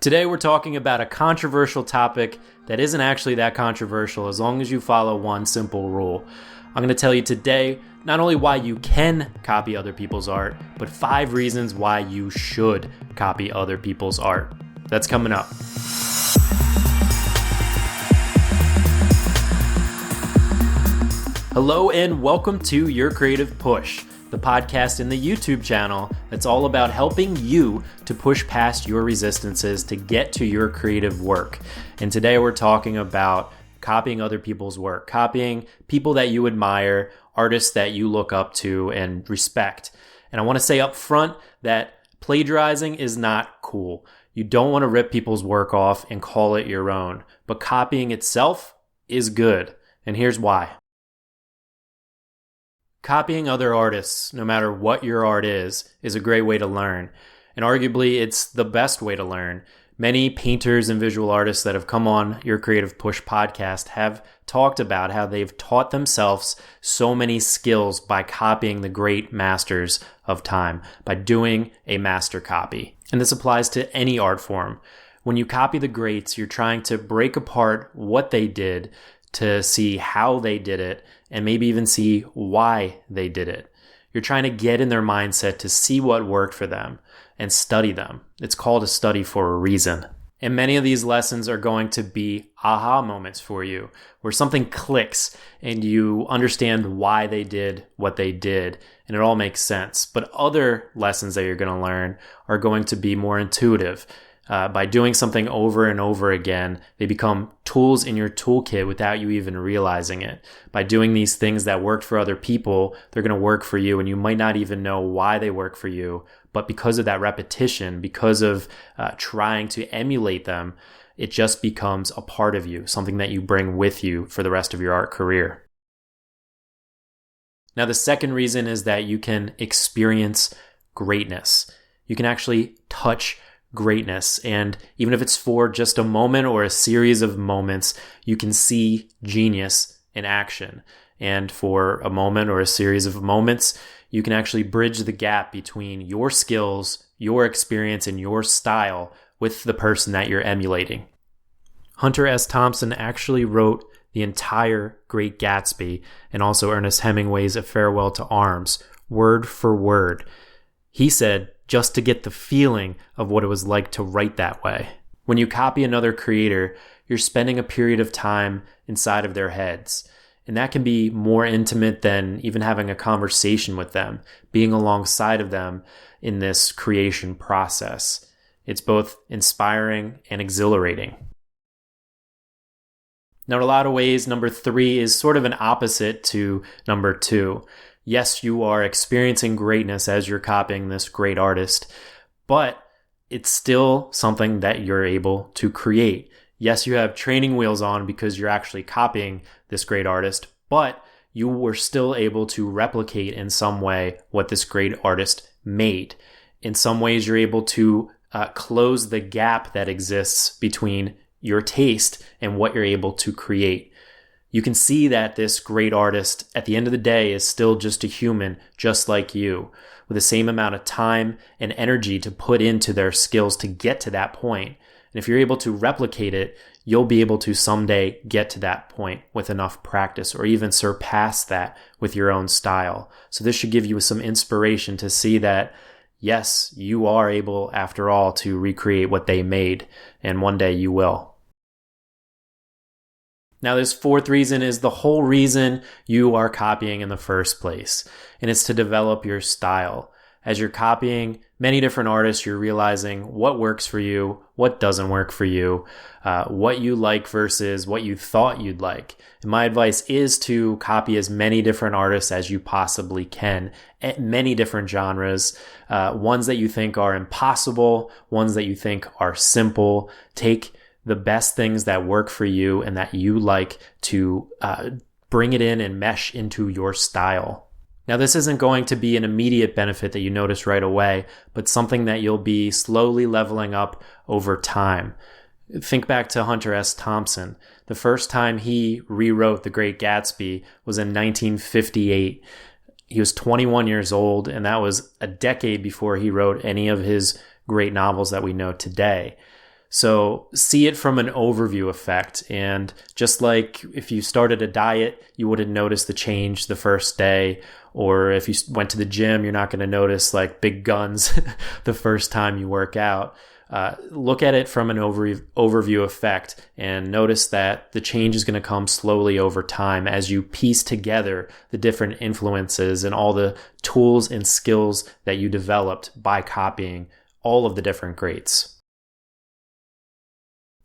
Today we're talking about a controversial topic that isn't actually that controversial as long as you follow one simple rule. I'm going to tell you today not only why you can copy other people's art, but 5 reasons why you should copy other people's art. That's coming up. Hello and welcome to Your Creative Push, the podcast and the YouTube channel that's all about helping you to push past your resistances to get to your creative work. And today we're talking about copying other people's work, copying people that you admire, artists that you look up to and respect. And I want to say up front that plagiarizing is not cool. You don't want to rip people's work off and call it your own, but copying itself is good. And here's why. Copying other artists, no matter what your art is a great way to learn. And arguably, it's the best way to learn. Many painters and visual artists that have come on Your Creative Push podcast have talked about how they've taught themselves so many skills by copying the great masters of time, by doing a master copy. And this applies to any art form. When you copy the greats, you're trying to break apart what they did to see how they did it and maybe even see why they did it. You're trying to get in their mindset to see what worked for them and study them. It's called a study for a reason. And many of these lessons are going to be aha moments for you, where something clicks and you understand why they did what they did, and it all makes sense. But other lessons that you're going to learn are going to be more intuitive. By doing something over and over again, they become tools in your toolkit without you even realizing it. By doing these things that worked for other people, they're going to work for you, and you might not even know why they work for you. But because of that repetition, because of trying to emulate them, it just becomes a part of you, something that you bring with you for the rest of your art career. Now, the second reason is that you can experience greatness. You can actually touch greatness. And even if it's for just a moment or a series of moments, you can see genius in action. And for a moment or a series of moments, you can actually bridge the gap between your skills, your experience, and your style with the person that you're emulating. Hunter S. Thompson actually wrote the entire Great Gatsby and also Ernest Hemingway's A Farewell to Arms, word for word. He said, just to get the feeling of what it was like to write that way. When you copy another creator, you're spending a period of time inside of their heads. And that can be more intimate than even having a conversation with them, being alongside of them in this creation process. It's both inspiring and exhilarating. Now, in a lot of ways, number 3 is sort of an opposite to number 2. Yes, you are experiencing greatness as you're copying this great artist, but it's still something that you're able to create. Yes, you have training wheels on because you're actually copying this great artist, but you were still able to replicate in some way what this great artist made. In some ways, you're able to close the gap that exists between your taste and what you're able to create. You can see that this great artist, at the end of the day, is still just a human, just like you, with the same amount of time and energy to put into their skills to get to that point. And if you're able to replicate it, you'll be able to someday get to that point with enough practice, or even surpass that with your own style. So this should give you some inspiration to see that, yes, you are able, after all, to recreate what they made, and one day you will. Now, this 4th reason is the whole reason you are copying in the first place, and it's to develop your style. As you're copying many different artists, you're realizing what works for you, what doesn't work for you, what you like versus what you thought you'd like. And my advice is to copy as many different artists as you possibly can, at many different genres, ones that you think are impossible, ones that you think are simple. Take the best things that work for you and that you like to bring it in and mesh into your style. Now, this isn't going to be an immediate benefit that you notice right away, but something that you'll be slowly leveling up over time. Think back to Hunter S. Thompson. The first time he rewrote The Great Gatsby was in 1958. He was 21 years old, and that was a decade before he wrote any of his great novels that we know today. So see it from an overview effect. And just like if you started a diet, you wouldn't notice the change the first day. Or if you went to the gym, you're not going to notice like big guns the first time you work out. Look at it from an overview effect and notice that the change is going to come slowly over time as you piece together the different influences and all the tools and skills that you developed by copying all of the different greats.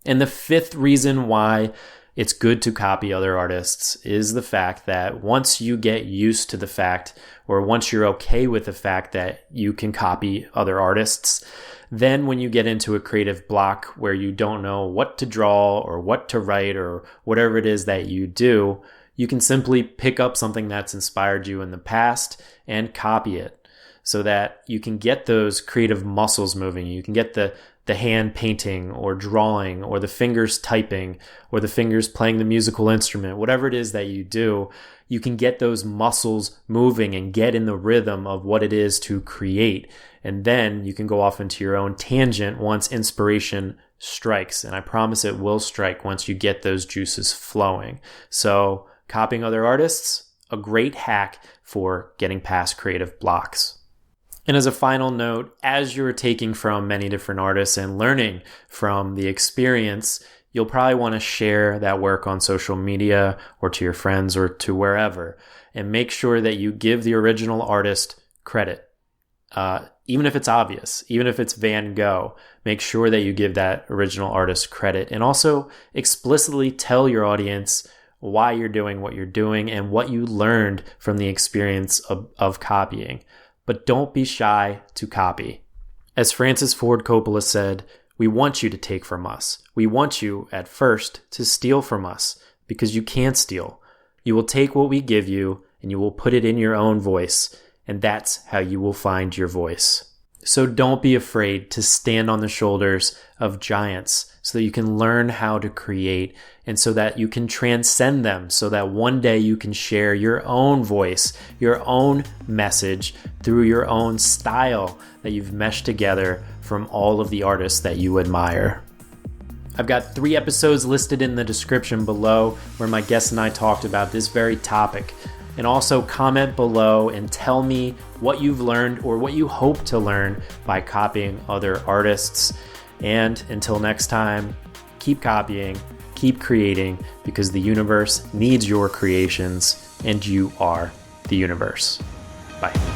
And the fifth reason why it's good to copy other artists is the fact that once you get used to the fact, or once you're okay with the fact that you can copy other artists, then when you get into a creative block where you don't know what to draw or what to write or whatever it is that you do, you can simply pick up something that's inspired you in the past and copy it so that you can get those creative muscles moving. You can get the hand painting or drawing or the fingers typing or the fingers playing the musical instrument, whatever it is that you do, you can get those muscles moving and get in the rhythm of what it is to create. And then you can go off into your own tangent once inspiration strikes. And I promise it will strike once you get those juices flowing. So copying other artists, a great hack for getting past creative blocks. And as a final note, as you're taking from many different artists and learning from the experience, you'll probably want to share that work on social media or to your friends or to wherever. And make sure that you give the original artist credit. Even if it's obvious, even if it's Van Gogh, make sure that you give that original artist credit. And also explicitly tell your audience why you're doing what you're doing and what you learned from the experience of copying. But don't be shy to copy. As Francis Ford Coppola said, we want you to take from us. We want you, at first, to steal from us, because you can't steal. You will take what we give you, and you will put it in your own voice, and that's how you will find your voice. So don't be afraid to stand on the shoulders of giants so that you can learn how to create and so that you can transcend them, so that one day you can share your own voice, your own message through your own style that you've meshed together from all of the artists that you admire. I've got 3 episodes listed in the description below where my guest and I talked about this very topic. And also comment below and tell me what you've learned or what you hope to learn by copying other artists. And until next time, keep copying, keep creating, because the universe needs your creations and you are the universe. Bye.